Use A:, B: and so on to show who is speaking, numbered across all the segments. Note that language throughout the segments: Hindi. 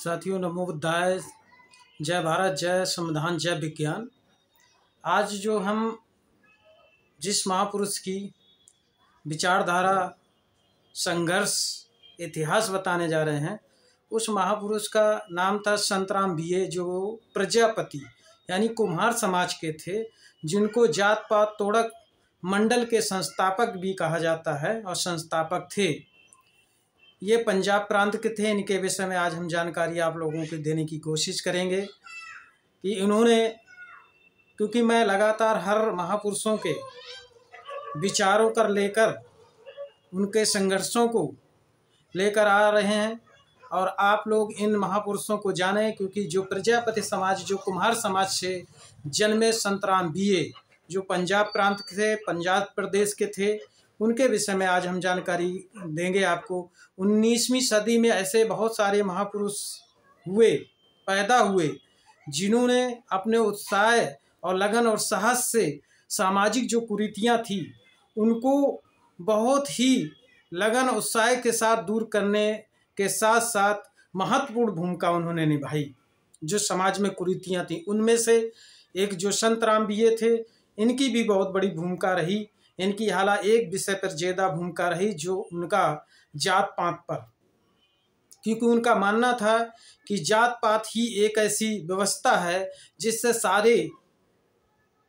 A: साथियों, नमो बुद्धाय। जय भारत, जय संविधान, जय विज्ञान। आज जो हम जिस महापुरुष की विचारधारा, संघर्ष, इतिहास बताने जा रहे हैं, उस महापुरुष का नाम था संतराम बीए, जो प्रजापति यानी कुम्हार समाज के थे, जिनको जात पात तोड़क मंडल के संस्थापक भी कहा जाता है और संस्थापक थे। ये पंजाब प्रांत के थे। इनके विषय में आज हम जानकारी आप लोगों को देने की कोशिश करेंगे कि इन्होंने, क्योंकि मैं लगातार हर महापुरुषों के विचारों कर लेकर उनके संघर्षों को लेकर आ रहे हैं और आप लोग इन महापुरुषों को जानें, क्योंकि जो प्रजापति समाज, जो कुम्हार समाज से जन्मे संतराम बीए, जो पंजाब प्रांत के थे, पंजाब प्रदेश के थे, उनके विषय में आज हम जानकारी देंगे आपको। 19वीं सदी में ऐसे बहुत सारे महापुरुष पैदा हुए, जिन्होंने अपने उत्साह और लगन और साहस से सामाजिक जो कुरीतियाँ थी उनको बहुत ही लगन उत्साह के साथ दूर करने के साथ साथ महत्वपूर्ण भूमिका उन्होंने निभाई। जो समाज में कुरीतियाँ थी उनमें से एक जो संतराम बीए थे, इनकी भी बहुत बड़ी भूमिका रही। इनकी हालांकि एक विषय पर ज़्यादा भूमिका रही, जो उनका जात पात पर, क्योंकि उनका मानना था कि जात पात ही एक ऐसी व्यवस्था है जिससे सारे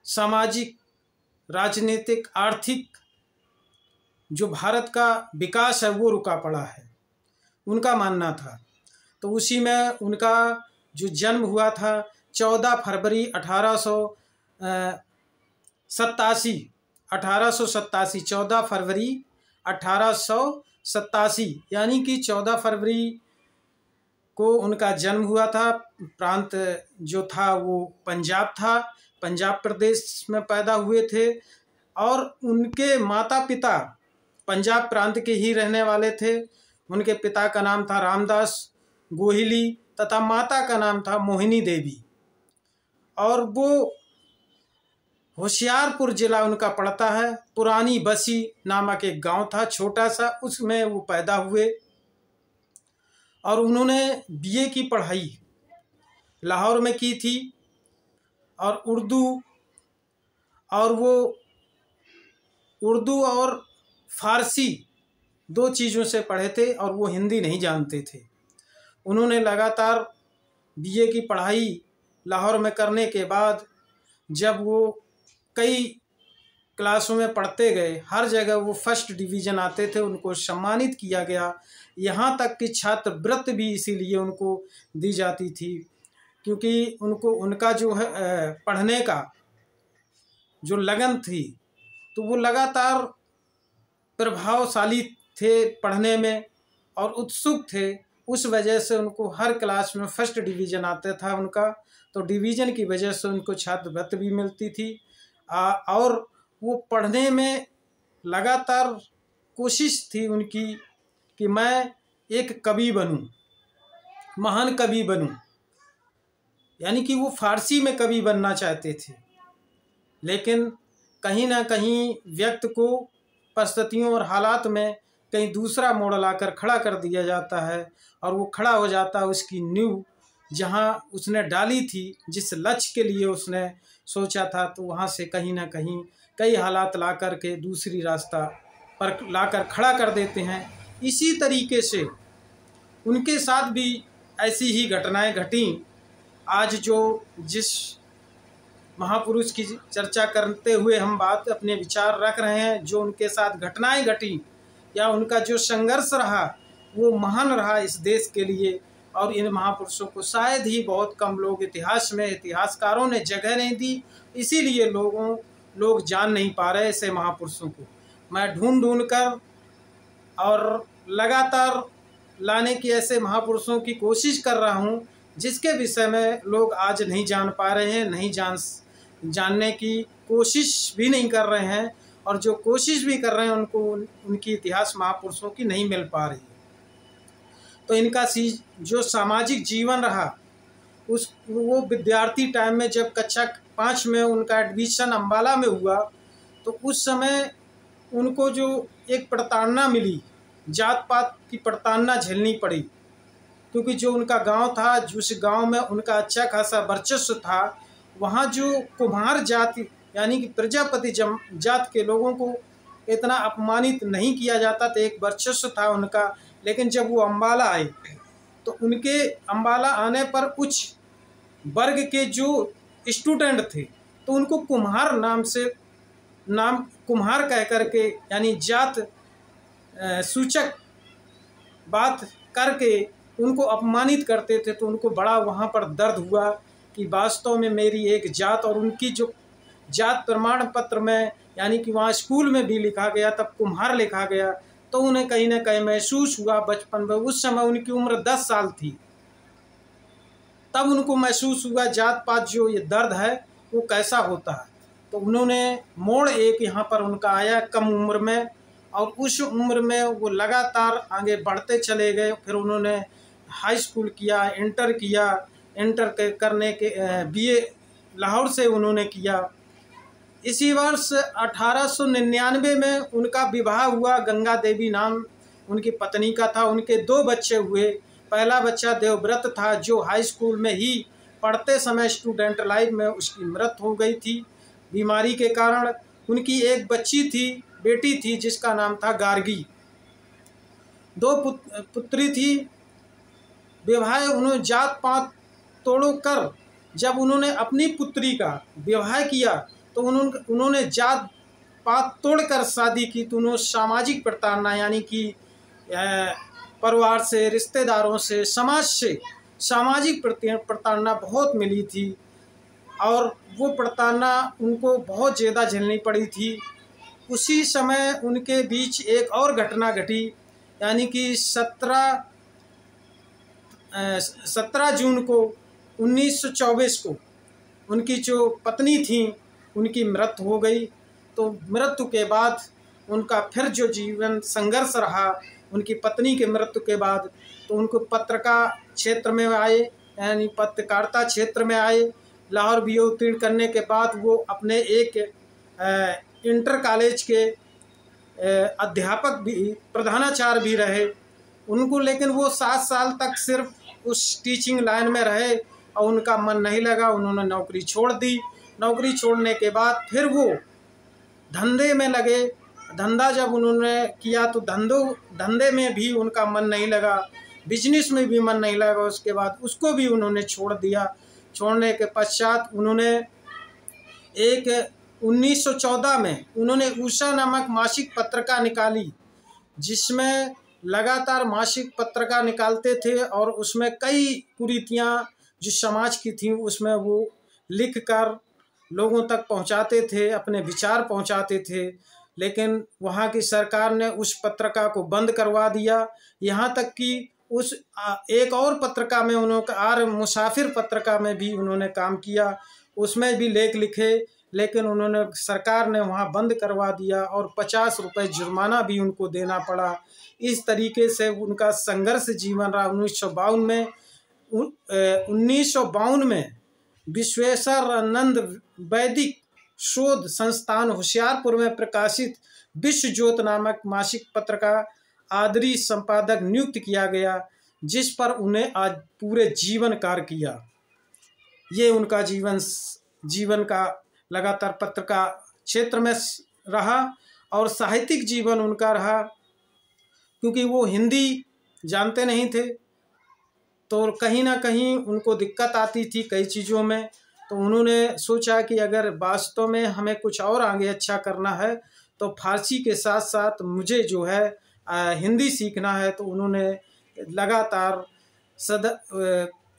A: सामाजिक, राजनीतिक, आर्थिक जो भारत का विकास है वो रुका पड़ा है, उनका मानना था। तो उसी में उनका जो जन्म हुआ था 14 फरवरी 1887, 14 फरवरी 1887, यानी कि 14 फरवरी को उनका जन्म हुआ था। प्रांत जो था वो पंजाब था, पंजाब प्रदेश में पैदा हुए थे और उनके माता पिता पंजाब प्रांत के ही रहने वाले थे। उनके पिता का नाम था रामदास गोहिली तथा माता का नाम था मोहिनी देवी, और वो होशियारपुर जिला उनका पड़ता है। पुरानी बसी नामक एक गांव था छोटा सा, उसमें वो पैदा हुए और उन्होंने बीए की पढ़ाई लाहौर में की थी और उर्दू और फारसी दो चीज़ों से पढ़े थे और वो हिंदी नहीं जानते थे। उन्होंने लगातार बीए की पढ़ाई लाहौर में करने के बाद जब वो कई क्लासों में पढ़ते गए, हर जगह वो फर्स्ट डिवीज़न आते थे, उनको सम्मानित किया गया। यहाँ तक कि छात्रवृत्ति भी इसीलिए उनको दी जाती थी, क्योंकि उनका जो है पढ़ने का जो लगन थी, तो वो लगातार प्रभावशाली थे पढ़ने में और उत्सुक थे। उस वजह से उनको हर क्लास में फर्स्ट डिवीज़न आता था उनका, तो डिवीज़न की वजह से उनको छात्रवृत्ति भी मिलती थी। और वो पढ़ने में लगातार कोशिश थी उनकी कि मैं एक कवि बनूं, महान कवि बनूं, यानी कि वो फारसी में कवि बनना चाहते थे। लेकिन कहीं ना कहीं व्यक्ति को परिस्थितियों और हालात में कहीं दूसरा मोड़ लाकर खड़ा कर दिया जाता है और वो खड़ा हो जाता है उसकी नींव जहाँ उसने डाली थी, जिस लक्ष्य के लिए उसने सोचा था, तो वहाँ से कहीं ना कहीं कई हालात ला कर के दूसरी रास्ता पर लाकर खड़ा कर देते हैं। इसी तरीके से उनके साथ भी ऐसी ही घटनाएं घटी। आज जिस महापुरुष की चर्चा करते हुए हम अपने विचार रख रहे हैं, जो उनके साथ घटनाएं घटी या उनका जो संघर्ष रहा वो महान रहा इस देश के लिए, और इन महापुरुषों को शायद ही बहुत कम लोग इतिहासकारों ने जगह नहीं दी, इसीलिए लोग जान नहीं पा रहे ऐसे महापुरुषों को। मैं ढूंढ कर और लगातार लाने की ऐसे महापुरुषों की कोशिश कर रहा हूं, जिसके विषय में लोग आज नहीं जान पा रहे हैं, नहीं जानने की कोशिश भी नहीं कर रहे हैं, और जो कोशिश भी कर रहे हैं उनको उनकी इतिहास महापुरुषों की नहीं मिल पा रही। तो इनका जो सामाजिक जीवन रहा वो विद्यार्थी टाइम में, जब कक्षा 5 में उनका एडमिशन अम्बाला में हुआ, तो उस समय उनको जो एक प्रताड़ना मिली, जात पात की प्रताड़ना झेलनी पड़ी। क्योंकि जो उनका गांव था, जिस गांव में उनका अच्छा खासा वर्चस्व था, वहाँ जो कुम्हार जाति यानी कि प्रजापति जात के लोगों को इतना अपमानित नहीं किया जाता था, एक वर्चस्व था उनका। लेकिन जब वो अम्बाला आए तो उनके अम्बाला आने पर कुछ वर्ग के जो स्टूडेंट थे तो उनको कुम्हार नाम कुम्हार कह करके यानी जात सूचक बात करके उनको अपमानित करते थे। तो उनको बड़ा वहाँ पर दर्द हुआ कि वास्तव में मेरी एक जात, और उनकी जो जात प्रमाण पत्र में यानी कि वहाँ स्कूल में भी लिखा गया, तब कुम्हार लिखा गया, तो उन्हें कहीं ना कहीं महसूस हुआ बचपन में। उस समय उनकी उम्र 10 साल थी, तब उनको महसूस हुआ जात पात जो ये दर्द है वो कैसा होता है। तो उन्होंने मोड़ एक यहाँ पर उनका आया कम उम्र में, और उस उम्र में वो लगातार आगे बढ़ते चले गए। फिर उन्होंने हाई स्कूल किया, इंटर किया, करने के बीए लाहौर से उन्होंने किया। इसी वर्ष 1899 में उनका विवाह हुआ। गंगा देवी नाम उनकी पत्नी का था। उनके 2 बच्चे हुए। पहला बच्चा देवव्रत था, जो हाई स्कूल में ही पढ़ते समय स्टूडेंट लाइफ में उसकी मृत्यु हो गई थी बीमारी के कारण। उनकी एक बेटी थी जिसका नाम था गार्गी। 2 पुत्री थी। विवाह उन्होंने जात पात तोड़कर जब उन्होंने अपनी पुत्री का विवाह किया तो उन्होंने जात पात तोड़कर शादी की। तो उन्होंने सामाजिक प्रताड़ना यानी कि परिवार से, रिश्तेदारों से, समाज से सामाजिक प्रताड़ना बहुत मिली थी, और वो प्रताड़ना उनको बहुत ज़्यादा झेलनी पड़ी थी। उसी समय उनके बीच एक और घटना घटी, यानी कि 17 जून को 1924 को उनकी जो पत्नी थी उनकी मृत्यु हो गई। तो मृत्यु के बाद उनका फिर जो जीवन संघर्ष रहा उनकी पत्नी के मृत्यु के बाद, तो उनको पत्रकार क्षेत्र में आए, यानी पत्रकारिता क्षेत्र में आए। लाहौर बीए उत्तीर्ण करने के बाद वो अपने एक इंटर कॉलेज के अध्यापक भी, प्रधानाचार्य भी रहे उनको। लेकिन वो 7 साल तक सिर्फ उस टीचिंग लाइन में रहे और उनका मन नहीं लगा, उन्होंने नौकरी छोड़ दी। नौकरी छोड़ने के बाद फिर वो धंधे में लगे। धंधा जब उन्होंने किया तो धंधे में भी उनका मन नहीं लगा, बिजनेस में भी मन नहीं लगा। उसके बाद उसको भी उन्होंने छोड़ दिया। छोड़ने के पश्चात उन्होंने 1914 में उन्होंने उषा नामक मासिक पत्रिका निकाली, जिसमें लगातार मासिक पत्रिका निकालते थे और उसमें कई कुरीतियाँ जो समाज की थीं उसमें वो लिखकर लोगों तक पहुंचाते थे, अपने विचार पहुंचाते थे। लेकिन वहाँ की सरकार ने उस पत्रिका को बंद करवा दिया। यहाँ तक कि उस एक और पत्रिका में उन्होंने आर्य मुसाफिर पत्रिका में भी उन्होंने काम किया, उसमें भी लेख लिखे, लेकिन उन्होंने सरकार ने वहाँ बंद करवा दिया और 50 रुपये जुर्माना भी उनको देना पड़ा। इस तरीके से उनका संघर्ष जीवन रहा। 1952 में विश्वेश्वरानंद वैदिक शोध संस्थान होशियारपुर में प्रकाशित विश्व ज्योत नामक मासिक पत्रिका आदरी संपादक नियुक्त किया गया, जिस पर उन्हें आज पूरे जीवन कार्य किया। ये उनका जीवन का लगातार पत्रिका क्षेत्र में रहा और साहित्यिक जीवन उनका रहा, क्योंकि वो हिंदी जानते नहीं थे तो कहीं ना कहीं उनको दिक्कत आती थी कई चीज़ों में। तो उन्होंने सोचा कि अगर वास्तव में हमें कुछ और आगे अच्छा करना है तो फारसी के साथ साथ मुझे जो है हिंदी सीखना है। तो उन्होंने लगातार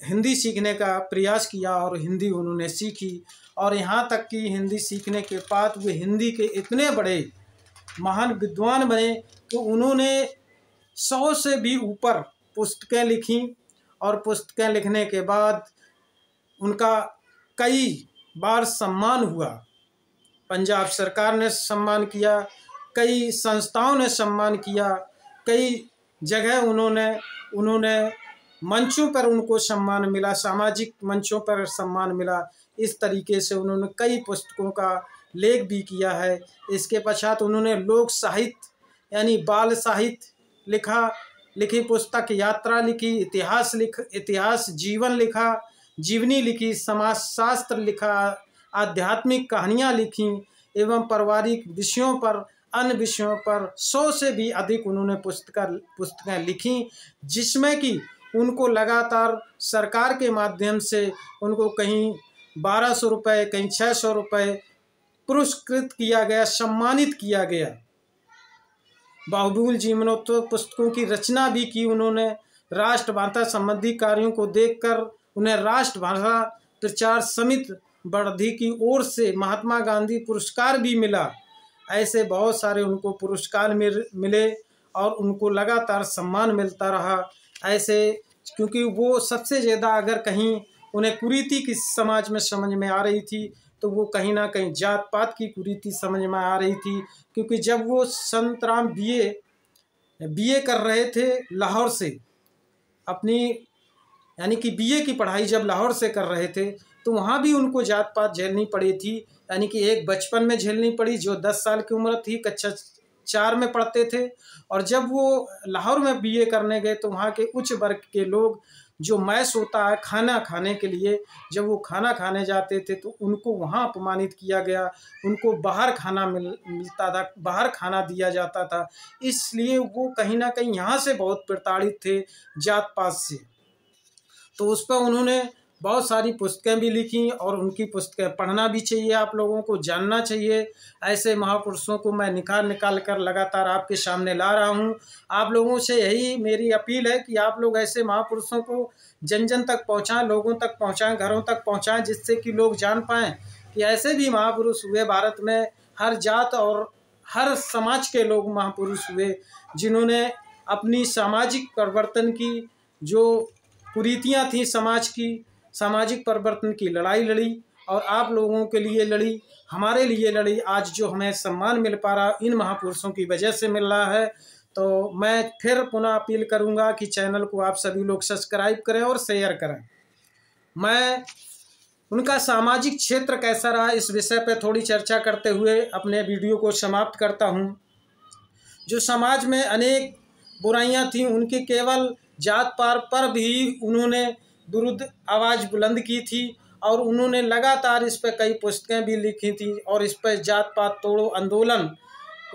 A: हिंदी सीखने का प्रयास किया और हिंदी उन्होंने सीखी, और यहाँ तक कि हिंदी सीखने के बाद वे हिंदी के इतने बड़े महान विद्वान बने कि उन्होंने 100 से भी ऊपर पुस्तकें लिखी, और पुस्तकें लिखने के बाद उनका कई बार सम्मान हुआ। पंजाब सरकार ने सम्मान किया, कई संस्थाओं ने सम्मान किया, कई जगह उन्होंने मंचों पर उनको सम्मान मिला, सामाजिक मंचों पर सम्मान मिला। इस तरीके से उन्होंने कई पुस्तकों का लेख भी किया है। इसके पश्चात उन्होंने लोक साहित्य यानी बाल साहित्य लिखा, लिखी पुस्तक, यात्रा लिखी, इतिहास जीवन लिखा, जीवनी लिखी, समाजशास्त्र लिखा, आध्यात्मिक कहानियाँ लिखी एवं पारिवारिक विषयों पर, अन्य विषयों पर 100 से भी अधिक उन्होंने पुस्तकें लिखी, जिसमें कि उनको लगातार सरकार के माध्यम से उनको कहीं 1200 रुपये, कहीं 600 रुपये पुरस्कृत किया गया, सम्मानित किया गया। बहुमूल्य जीवनोत्तम पुस्तकों की रचना भी की उन्होंने। राष्ट्रभाषा संबंधी कार्यों को देखकर उन्हें राष्ट्रभाषा प्रचार समिति वर्धी की ओर से महात्मा गांधी पुरस्कार भी मिला। ऐसे बहुत सारे उनको पुरस्कार मिले और उनको लगातार सम्मान मिलता रहा। ऐसे क्योंकि वो सबसे ज़्यादा अगर कहीं उन्हें कुरीति की समाज में समझ में आ रही थी तो वो कहीं ना कहीं जात पात की कुरीति समझ में आ रही थी। क्योंकि जब वो संत राम बीए कर रहे थे लाहौर से, अपनी यानी कि बीए की पढ़ाई जब लाहौर से कर रहे थे तो वहाँ भी उनको जात पात झेलनी पड़ी थी। यानी कि एक बचपन में झेलनी पड़ी, जो 10 साल की उम्र थी, कक्षा 4 में पढ़ते थे, और जब वो लाहौर में बीए करने गए तो वहाँ के उच्च वर्ग के लोग, जो मैस होता है खाना खाने के लिए, जब वो खाना खाने जाते थे तो उनको वहाँ अपमानित किया गया, उनको बाहर खाना मिलता था, बाहर खाना दिया जाता था। इसलिए वो कहीं ना कहीं यहाँ से बहुत प्रताड़ित थे जात पात से। तो उस पर उन्होंने बहुत सारी पुस्तकें भी लिखी और उनकी पुस्तकें पढ़ना भी चाहिए, आप लोगों को जानना चाहिए। ऐसे महापुरुषों को मैं निकाल कर लगातार आपके सामने ला रहा हूँ। आप लोगों से यही मेरी अपील है कि आप लोग ऐसे महापुरुषों को जन जन तक पहुँचाएँ, लोगों तक पहुँचाएँ, घरों तक पहुँचाएँ, जिससे कि लोग जान पाएँ कि ऐसे भी महापुरुष हुए भारत में। हर जात और हर समाज के लोग महापुरुष हुए, जिन्होंने अपनी सामाजिक परिवर्तन की जो कुरीतियाँ थी समाज की, सामाजिक परिवर्तन की लड़ाई लड़ी और आप लोगों के लिए लड़ी, हमारे लिए लड़ी। आज जो हमें सम्मान मिल पा रहा इन महापुरुषों की वजह से मिल रहा है। तो मैं फिर पुनः अपील करूंगा कि चैनल को आप सभी लोग सब्सक्राइब करें और शेयर करें। मैं उनका सामाजिक क्षेत्र कैसा रहा इस विषय पर थोड़ी चर्चा करते हुए अपने वीडियो को समाप्त करता हूँ। जो समाज में अनेक बुराइयां थीं, उनकी केवल जात पात पर भी उन्होंने विरुद्ध आवाज़ बुलंद की थी और उन्होंने लगातार इस पर कई पुस्तकें भी लिखी थी और इस पर जात पात तोड़ो आंदोलन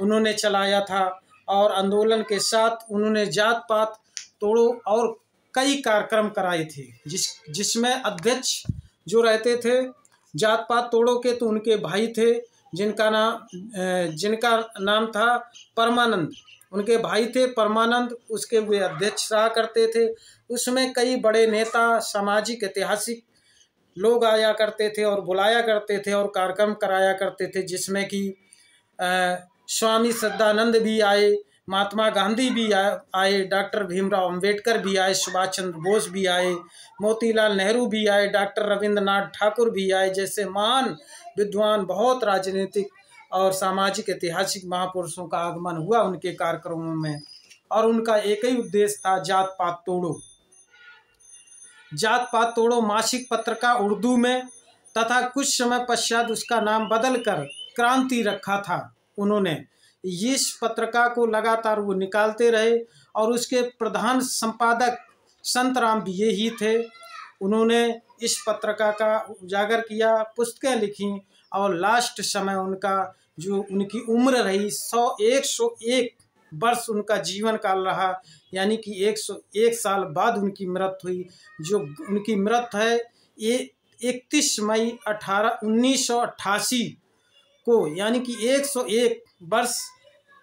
A: उन्होंने चलाया था। और आंदोलन के साथ उन्होंने जात पात तोड़ो और कई कार्यक्रम कराए थे, जिसमें अध्यक्ष जो रहते थे जात पात तोड़ो के, तो उनके भाई थे जिनका नाम था परमानंद। उनके भाई थे परमानंद, उसके वे अध्यक्ष रहा करते थे। उसमें कई बड़े नेता, सामाजिक ऐतिहासिक लोग आया करते थे और बुलाया करते थे और कार्यक्रम कराया करते थे, जिसमें कि स्वामी सदानंद भी आए, महात्मा गांधी भी आए, डॉक्टर भीमराव अंबेडकर भी आए, सुभाष चंद्र बोस भी आए, मोतीलाल नेहरू भी आए, डॉक्टर रविंद्रनाथ ठाकुर भी आए। जैसे महान विद्वान, बहुत राजनीतिक और सामाजिक ऐतिहासिक महापुरुषों का आगमन हुआ उनके कार्यक्रमों में। और उनका एक ही उद्देश्य था, जात पात तोड़ो। जात पात तोड़ो मासिक पत्रिका उर्दू में, तथा कुछ समय पश्चात उसका नाम बदलकर क्रांति रखा था उन्होंने। इस पत्रिका को लगातार वो निकालते रहे और उसके प्रधान संपादक संत राम बीए ही थे। उन्होंने इस पत्रिका का उजागर किया, पुस्तकें लिखी और लास्ट समय उनका जो उनकी उम्र रही 101 वर्ष उनका जीवन काल रहा, यानी कि 101 साल बाद उनकी मृत्यु हुई। जो उनकी मृत्यु है ये 31 मई 1988 को, यानी कि 101 वर्ष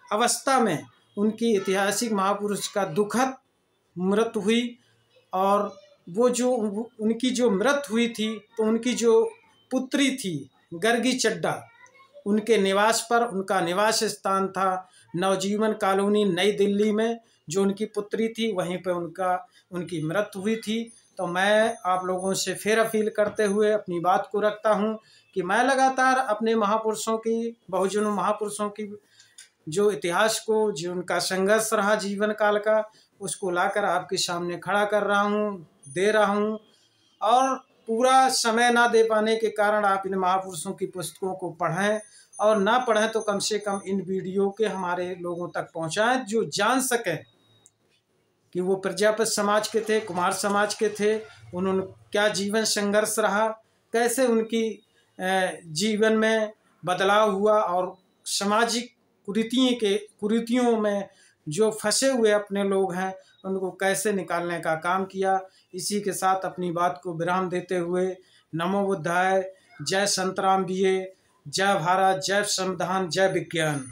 A: अवस्था में उनकी ऐतिहासिक महापुरुष का दुखद मृत्यु हुई। और वो जो उनकी जो मृत्यु हुई थी तो उनकी जो पुत्री थी गर्गी चड्ढा, उनके निवास पर, उनका निवास स्थान था नवजीवन कॉलोनी नई दिल्ली में, जो उनकी पुत्री थी वहीं पे उनकी मृत्यु हुई थी। तो मैं आप लोगों से फिर अपील करते हुए अपनी बात को रखता हूँ कि मैं लगातार अपने महापुरुषों की, बहुजनों महापुरुषों की जो इतिहास को, जो उनका संघर्ष रहा जीवन काल का, उसको लाकर आपके सामने खड़ा कर रहा हूँ, दे रहा हूँ। और पूरा समय ना दे पाने के कारण आप इन महापुरुषों की पुस्तकों को पढ़ें, और ना पढ़ें तो कम से कम इन वीडियो के हमारे लोगों तक पहुँचाएं, जो जान सकें कि वो प्रजापति समाज के थे, कुमार समाज के थे, उन्होंने क्या जीवन संघर्ष रहा, कैसे उनकी जीवन में बदलाव हुआ और सामाजिक कुरीतियों में जो फंसे हुए अपने लोग हैं उनको कैसे निकालने का काम किया। इसी के साथ अपनी बात को विराम देते हुए नमो बुद्धाय, जय संतराम बीए, जय भारत, जय संविधान, जय विज्ञान।